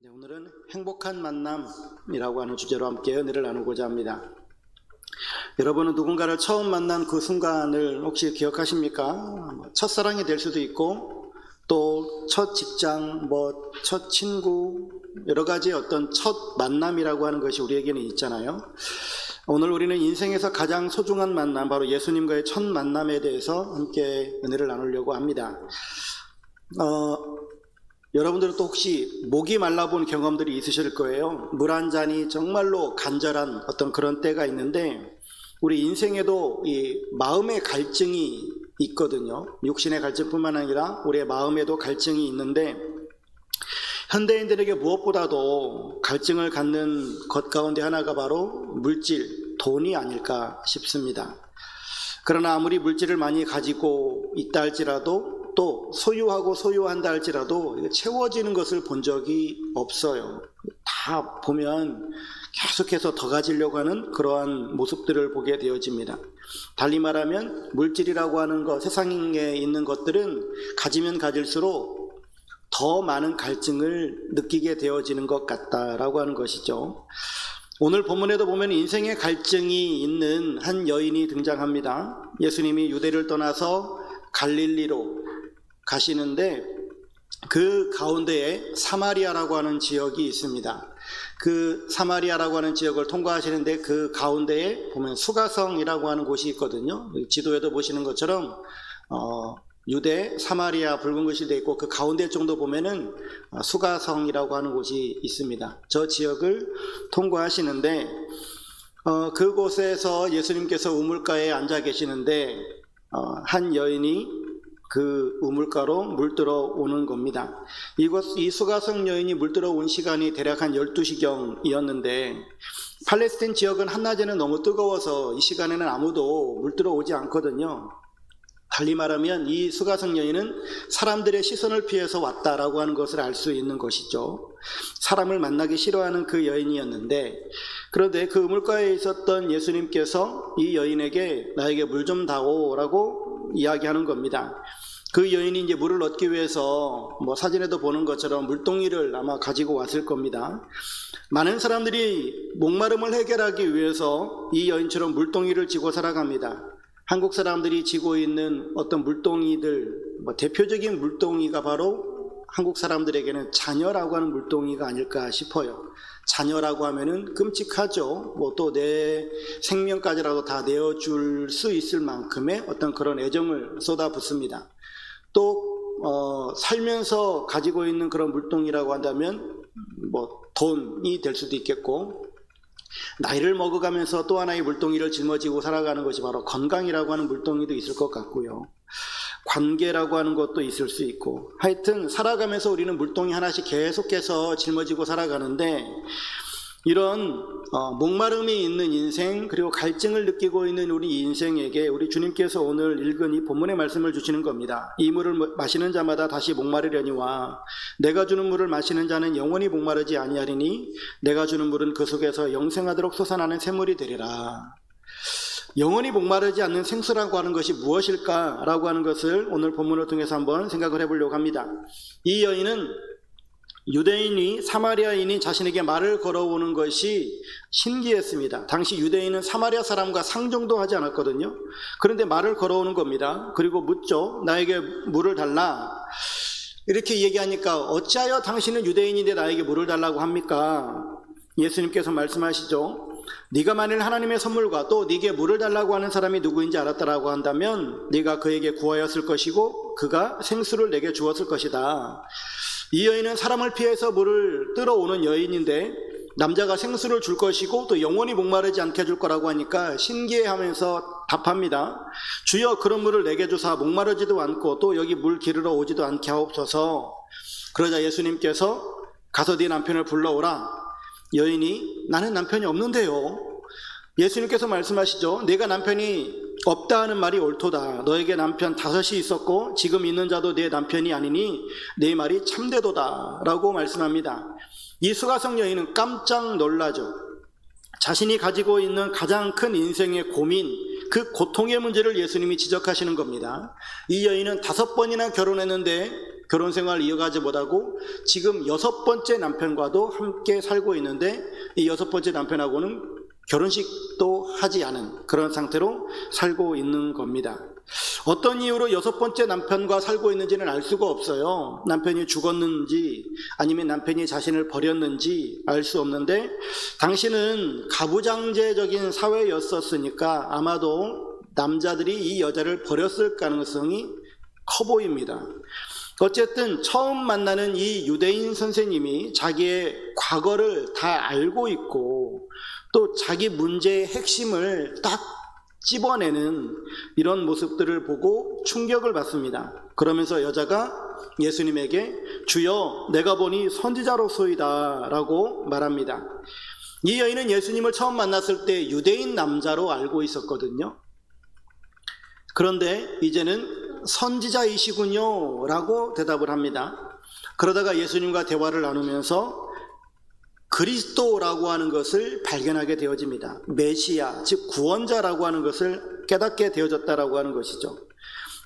네, 오늘은 행복한 만남이라고 하는 주제로 함께 은혜를 나누고자 합니다. 여러분은 누군가를 처음 만난 그 순간을 혹시 기억하십니까? 첫사랑이 될 수도 있고 또 첫 직장, 첫 친구, 여러 가지 어떤 첫 만남이라고 하는 것이 우리에게는 있잖아요. 오늘 우리는 인생에서 가장 소중한 만남, 바로 예수님과의 첫 만남에 대해서 함께 은혜를 나누려고 합니다. 여러분들은 또 혹시 목이 말라본 경험들이 있으실 거예요. 물 한 잔이 정말로 간절한 어떤 그런 때가 있는데, 우리 인생에도 이 마음의 갈증이 있거든요. 육신의 갈증뿐만 아니라 우리의 마음에도 갈증이 있는데, 현대인들에게 무엇보다도 갈증을 갖는 것 가운데 하나가 바로 물질, 돈이 아닐까 싶습니다. 그러나 아무리 물질을 많이 가지고 있다 할지라도, 또 소유한다 할지라도 채워지는 것을 본 적이 없어요. 다 보면 계속해서 더 가지려고 하는 그러한 모습들을 보게 되어집니다. 달리 말하면 물질이라고 하는 것, 세상에 있는 것들은 가지면 가질수록 더 많은 갈증을 느끼게 되어지는 것 같다라고 하는 것이죠. 오늘 본문에도 보면 인생의 갈증이 있는 한 여인이 등장합니다. 예수님이 유대를 떠나서 갈릴리로 가시는데 그 가운데에 사마리아라고 하는 지역이 있습니다. 그 사마리아라고 하는 지역을 통과하시는데 그 가운데에 보면 수가성이라고 하는 곳이 있거든요. 지도에도 보시는 것처럼 유대, 사마리아 붉은 글씨 되어 있고 그 가운데 정도 보면은 수가성이라고 하는 곳이 있습니다. 저 지역을 통과하시는데 그곳에서 예수님께서 우물가에 앉아 계시는데 한 여인이 그 우물가로 물들어 오는 겁니다. 이 수가성 여인이 물들어 온 시간이 대략 한 12시경이었는데 팔레스틴 지역은 한낮에는 너무 뜨거워서 이 시간에는 아무도 물들어 오지 않거든요. 달리 말하면 이 수가성 여인은 사람들의 시선을 피해서 왔다라고 하는 것을 알 수 있는 것이죠. 사람을 만나기 싫어하는 그 여인이었는데, 그런데 그 우물가에 있었던 예수님께서 이 여인에게 나에게 물 좀 다오라고 이야기하는 겁니다. 그 여인이 이제 물을 얻기 위해서 사진에도 보는 것처럼 물동이를 아마 가지고 왔을 겁니다. 많은 사람들이 목마름을 해결하기 위해서 이 여인처럼 물동이를 지고 살아갑니다. 한국 사람들이 지고 있는 어떤 물동이들, 대표적인 물동이가 바로 한국 사람들에게는 자녀라고 하는 물동이가 아닐까 싶어요. 자녀라고 하면은 끔찍하죠. 또 내 생명까지라도 다 내어줄 수 있을 만큼의 어떤 그런 애정을 쏟아붓습니다. 또 살면서 가지고 있는 그런 물동이라고 한다면 돈이 될 수도 있겠고, 나이를 먹어가면서 또 하나의 물동이를 짊어지고 살아가는 것이 바로 건강이라고 하는 물동이도 있을 것 같고요. 관계라고 하는 것도 있을 수 있고, 하여튼 살아가면서 우리는 물동이 하나씩 계속해서 짊어지고 살아가는데, 이런 목마름이 있는 인생, 그리고 갈증을 느끼고 있는 우리 인생에게 우리 주님께서 오늘 읽은 이 본문의 말씀을 주시는 겁니다. 이 물을 마시는 자마다 다시 목마르려니와 내가 주는 물을 마시는 자는 영원히 목마르지 아니하리니 내가 주는 물은 그 속에서 영생하도록 솟아나는 샘물이 되리라. 영원히 목마르지 않는 생수라고 하는 것이 무엇일까라고 하는 것을 오늘 본문을 통해서 한번 생각을 해보려고 합니다. 이 여인은 유대인이 사마리아인이 자신에게 말을 걸어오는 것이 신기했습니다. 당시 유대인은 사마리아 사람과 상종도 하지 않았거든요. 그런데 말을 걸어오는 겁니다. 그리고 묻죠. 나에게 물을 달라. 이렇게 얘기하니까 어찌하여 당신은 유대인인데 나에게 물을 달라고 합니까? 예수님께서 말씀하시죠. 네가 만일 하나님의 선물과 또 네게 물을 달라고 하는 사람이 누구인지 알았다라고 한다면 네가 그에게 구하였을 것이고 그가 생수를 내게 주었을 것이다. 이 여인은 사람을 피해서 물을 뜨러오는 여인인데 남자가 생수를 줄 것이고 또 영원히 목마르지 않게 해줄 거라고 하니까 신기해하면서 답합니다. 주여, 그런 물을 내게 주사 목마르지도 않고 또 여기 물 기르러 오지도 않게 하옵소서. 그러자 예수님께서 가서 네 남편을 불러오라. 여인이 나는 남편이 없는데요. 예수님께서 말씀하시죠. 내가 남편이 없다 하는 말이 옳도다. 너에게 남편 5이 있었고 지금 있는 자도 내 남편이 아니니 내 말이 참되도다 라고 말씀합니다. 이 수가성 여인은 깜짝 놀라죠. 자신이 가지고 있는 가장 큰 인생의 고민, 그 고통의 문제를 예수님이 지적하시는 겁니다. 이 여인은 5번이나 결혼했는데 결혼 생활을 이어가지 못하고 지금 6번째 남편과도 함께 살고 있는데 이 6번째 남편하고는 결혼식도 하지 않은 그런 상태로 살고 있는 겁니다. 어떤 이유로 6번째 남편과 살고 있는지는 알 수가 없어요. 남편이 죽었는지 아니면 남편이 자신을 버렸는지 알 수 없는데 당시는 가부장제적인 사회였었으니까 아마도 남자들이 이 여자를 버렸을 가능성이 커 보입니다. 어쨌든 처음 만나는 이 유대인 선생님이 자기의 과거를 다 알고 있고 또 자기 문제의 핵심을 딱 찝어내는 이런 모습들을 보고 충격을 받습니다. 그러면서 여자가 예수님에게 주여 내가 보니 선지자로소이다 라고 말합니다. 이 여인은 예수님을 처음 만났을 때 유대인 남자로 알고 있었거든요. 그런데 이제는 선지자이시군요 라고 대답을 합니다. 그러다가 예수님과 대화를 나누면서 그리스도라고 하는 것을 발견하게 되어집니다. 메시아, 즉 구원자라고 하는 것을 깨닫게 되어졌다라고 하는 것이죠.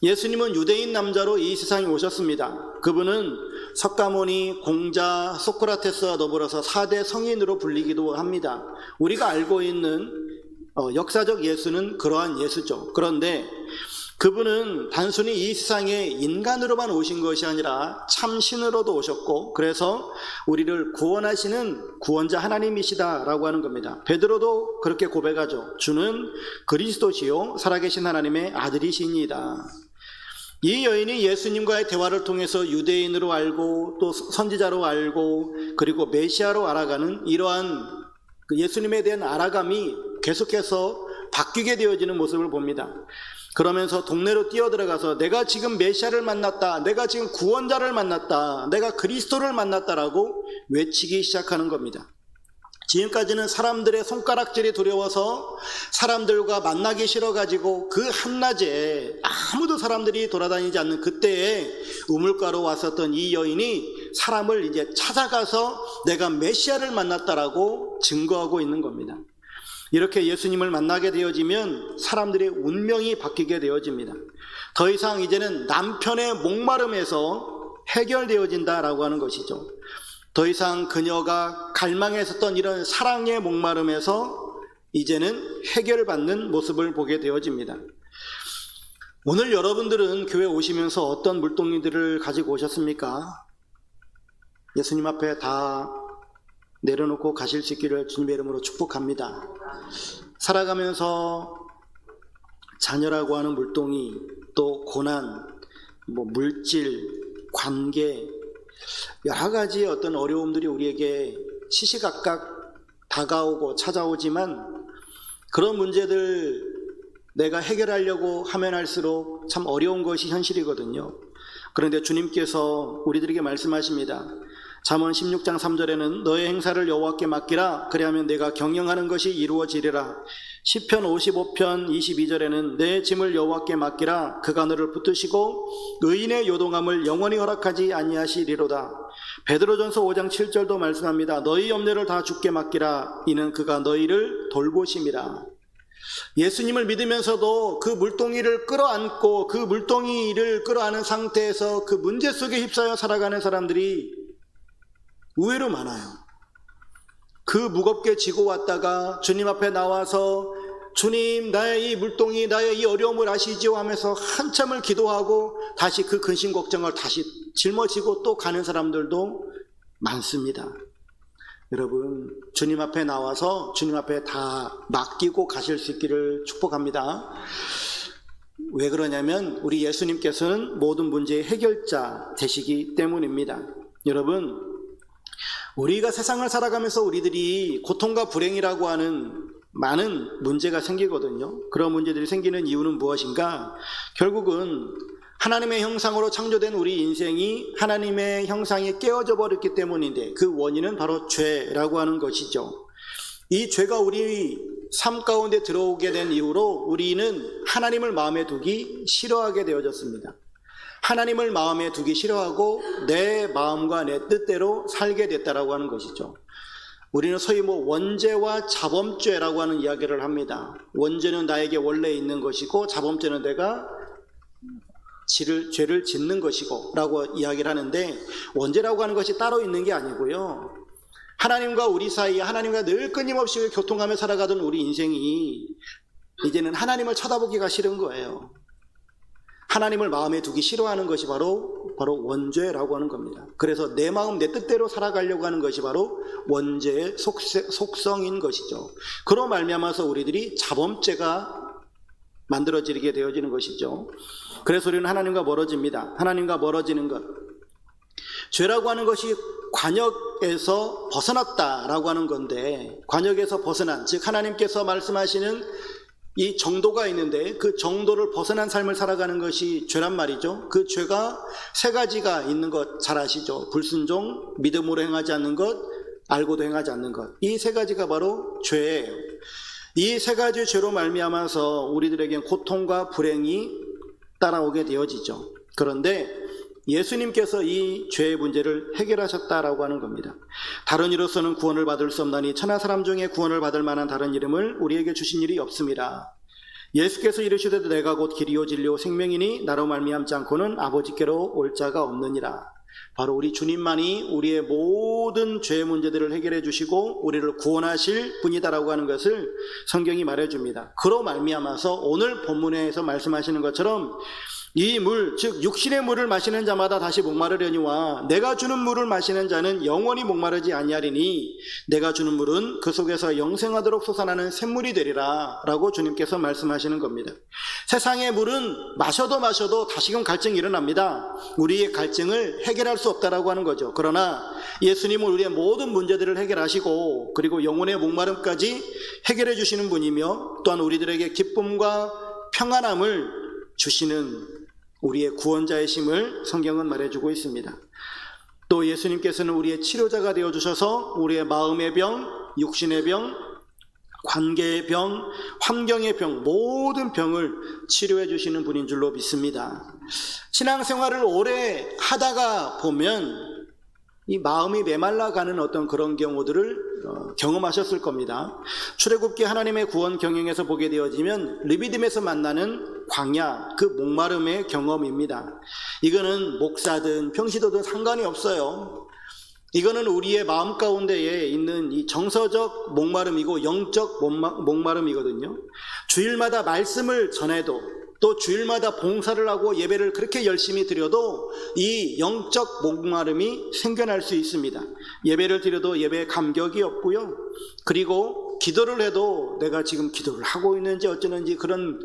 예수님은 유대인 남자로 이 세상에 오셨습니다. 그분은 석가모니, 공자, 소크라테스와 더불어서 4대 성인으로 불리기도 합니다. 우리가 알고 있는 역사적 예수는 그러한 예수죠. 그런데 그분은 단순히 이 세상에 인간으로만 오신 것이 아니라 참신으로도 오셨고 그래서 우리를 구원하시는 구원자 하나님이시다라고 하는 겁니다. 베드로도 그렇게 고백하죠. 주는 그리스도시요 살아계신 하나님의 아들이시니이다. 이 여인이 예수님과의 대화를 통해서 유대인으로 알고 또 선지자로 알고 그리고 메시아로 알아가는 이러한 예수님에 대한 알아감이 계속해서 바뀌게 되어지는 모습을 봅니다. 그러면서 동네로 뛰어들어가서 내가 지금 메시아를 만났다, 내가 지금 구원자를 만났다, 내가 그리스도를 만났다라고 외치기 시작하는 겁니다. 지금까지는 사람들의 손가락질이 두려워서 사람들과 만나기 싫어가지고 그 한낮에 아무도 사람들이 돌아다니지 않는 그때에 우물가로 왔었던 이 여인이 사람을 이제 찾아가서 내가 메시아를 만났다라고 증거하고 있는 겁니다. 이렇게 예수님을 만나게 되어지면 사람들의 운명이 바뀌게 되어집니다. 더 이상 이제는 남편의 목마름에서 해결되어진다라고 하는 것이죠. 더 이상 그녀가 갈망했었던 이런 사랑의 목마름에서 이제는 해결을 받는 모습을 보게 되어집니다. 오늘 여러분들은 교회 오시면서 어떤 물동이들을 가지고 오셨습니까? 예수님 앞에 다 내려놓고 가실 수 있기를 주님의 이름으로 축복합니다. 살아가면서 자녀라고 하는 물동이, 또 고난, 물질, 관계, 여러 가지 어떤 어려움들이 우리에게 시시각각 다가오고 찾아오지만 그런 문제들 내가 해결하려고 하면 할수록 참 어려운 것이 현실이거든요. 그런데 주님께서 우리들에게 말씀하십니다. 잠언 16장 3절에는 너의 행사를 여호와께 맡기라 그리하면 내가 경영하는 것이 이루어지리라. 시편 55편 22절에는 내 짐을 여호와께 맡기라 그가 너를 붙드시고 의인의 요동함을 영원히 허락하지 아니하시리로다. 베드로전서 5장 7절도 말씀합니다. 너희 염려를 다 주께 맡기라 이는 그가 너희를 돌보심이라. 예수님을 믿으면서도 그 물동이를 끌어안고 그 물동이를 끌어안은 상태에서 그 문제 속에 휩싸여 살아가는 사람들이 의외로 많아요. 그 무겁게 지고 왔다가 주님 앞에 나와서 주님 나의 이 물동이 나의 이 어려움을 아시지요 하면서 한참을 기도하고 다시 그 근심 걱정을 다시 짊어지고 또 가는 사람들도 많습니다. 여러분 주님 앞에 나와서 주님 앞에 다 맡기고 가실 수 있기를 축복합니다. 왜 그러냐면 우리 예수님께서는 모든 문제의 해결자 되시기 때문입니다. 여러분 우리가 세상을 살아가면서 우리들이 고통과 불행이라고 하는 많은 문제가 생기거든요. 그런 문제들이 생기는 이유는 무엇인가? 결국은 하나님의 형상으로 창조된 우리 인생이 하나님의 형상이 깨어져 버렸기 때문인데 그 원인은 바로 죄라고 하는 것이죠. 이 죄가 우리 삶 가운데 들어오게 된 이후로 우리는 하나님을 마음에 두기 싫어하게 되어졌습니다. 하나님을 마음에 두기 싫어하고 내 마음과 내 뜻대로 살게 됐다라고 하는 것이죠. 우리는 소위 원죄와 자범죄라고 하는 이야기를 합니다. 원죄는 나에게 원래 있는 것이고 자범죄는 내가 죄를 짓는 것이고 라고 이야기를 하는데, 원죄라고 하는 것이 따로 있는 게 아니고요, 하나님과 우리 사이에 하나님과 늘 끊임없이 교통하며 살아가던 우리 인생이 이제는 하나님을 쳐다보기가 싫은 거예요. 하나님을 마음에 두기 싫어하는 것이 바로 원죄라고 하는 겁니다. 그래서 내 마음 내 뜻대로 살아가려고 하는 것이 바로 원죄의 속성인 것이죠. 그로 말미암아서 우리들이 자범죄가 만들어지게 되어지는 것이죠. 그래서 우리는 하나님과 멀어집니다. 하나님과 멀어지는 것, 죄라고 하는 것이 관역에서 벗어났다라고 하는 건데, 관역에서 벗어난, 즉 하나님께서 말씀하시는 이 정도가 있는데 그 정도를 벗어난 삶을 살아가는 것이 죄란 말이죠. 그 죄가 세 가지가 있는 것 잘 아시죠? 불순종, 믿음으로 행하지 않는 것, 알고도 행하지 않는 것. 이 세 가지가 바로 죄예요. 이 세 가지 죄로 말미암아서 우리들에겐 고통과 불행이 따라오게 되어지죠. 그런데 예수님께서 이 죄의 문제를 해결하셨다라고 하는 겁니다. 다른 이로서는 구원을 받을 수 없나니 천하 사람 중에 구원을 받을 만한 다른 이름을 우리에게 주신 일이 없습니다. 예수께서 이르시되 내가 곧 길이요 진리요 생명이니 나로 말미암지 않고는 아버지께로 올 자가 없느니라. 바로 우리 주님만이 우리의 모든 죄의 문제들을 해결해 주시고 우리를 구원하실 분이다라고 하는 것을 성경이 말해줍니다. 그로 말미암아서 오늘 본문에서 말씀하시는 것처럼 이 물, 즉 육신의 물을 마시는 자마다 다시 목마르려니와 내가 주는 물을 마시는 자는 영원히 목마르지 아니하리니 내가 주는 물은 그 속에서 영생하도록 솟아나는 샘물이 되리라 라고 주님께서 말씀하시는 겁니다. 세상의 물은 마셔도 다시금 갈증이 일어납니다. 우리의 갈증을 해결할 수 없다라고 하는 거죠. 그러나 예수님은 우리의 모든 문제들을 해결하시고 그리고 영혼의 목마름까지 해결해 주시는 분이며 또한 우리들에게 기쁨과 평안함을 주시는 우리의 구원자이심을 성경은 말해주고 있습니다. 또 예수님께서는 우리의 치료자가 되어주셔서 우리의 마음의 병, 육신의 병, 관계의 병, 환경의 병, 모든 병을 치료해 주시는 분인 줄로 믿습니다. 신앙생활을 오래 하다가 보면 이 마음이 메말라가는 어떤 그런 경우들을 경험하셨을 겁니다. 출애굽기 하나님의 구원 경영에서 보게 되어지면 르비딤에서 만나는 광야, 그 목마름의 경험입니다. 이거는 목사든 평시도든 상관이 없어요. 이거는 우리의 마음 가운데에 있는 이 정서적 목마름이고 영적 목마름이거든요. 주일마다 말씀을 전해도 또 주일마다 봉사를 하고 예배를 그렇게 열심히 드려도 이 영적 목마름이 생겨날 수 있습니다. 예배를 드려도 예배에 감격이 없고요. 그리고 기도를 해도 내가 지금 기도를 하고 있는지 어쩌는지 그런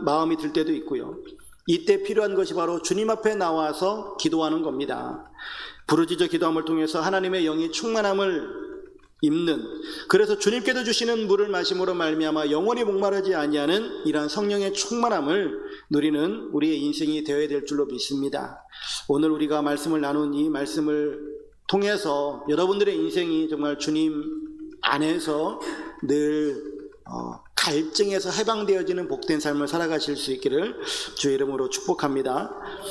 마음이 들 때도 있고요. 이때 필요한 것이 바로 주님 앞에 나와서 기도하는 겁니다. 부르짖어 기도함을 통해서 하나님의 영이 충만함을 입는, 그래서 주님께서 주시는 물을 마심으로 말미암아 영원히 목마르지 아니하는 이러한 성령의 충만함을 누리는 우리의 인생이 되어야 될 줄로 믿습니다. 오늘 우리가 말씀을 나눈 이 말씀을 통해서 여러분들의 인생이 정말 주님 안에서 늘 갈증에서 해방되어지는 복된 삶을 살아가실 수 있기를 주의 이름으로 축복합니다.